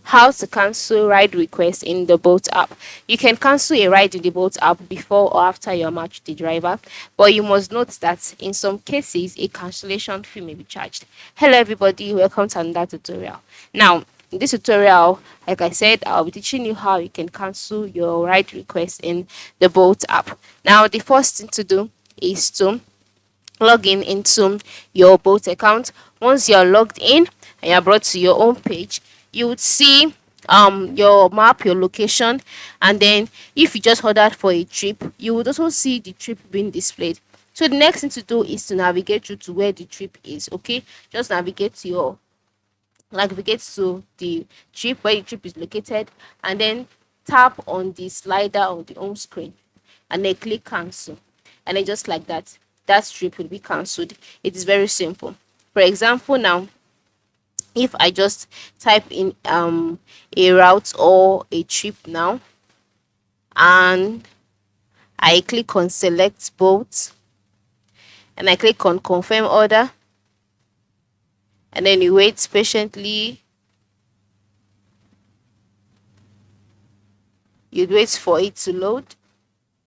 How to cancel ride requests in the Bolt app. You can cancel a ride in the Bolt app before or after your match with the driver, but you must note that in some cases a cancellation fee may be charged. Hello everybody, welcome to another tutorial. Now, in this tutorial, like I said, I'll be teaching you how you can cancel your ride request in the Bolt app. Now, the first thing to do is to log in into your Bolt account. Once you're logged in and you're brought to your own page, you would see your map, your location, and then if you just ordered for a trip, you would also see the trip being displayed. So the next thing to do is to navigate through to where the trip is. Okay, just navigate to the trip where the trip is located, and then tap on the slider on the home screen and then click cancel, and then just like that, that trip will be cancelled. It is very simple. For example, now if I just type in a route or a trip now, and I click on select both, and I click on confirm order, and then you wait patiently, you'd wait for it to load.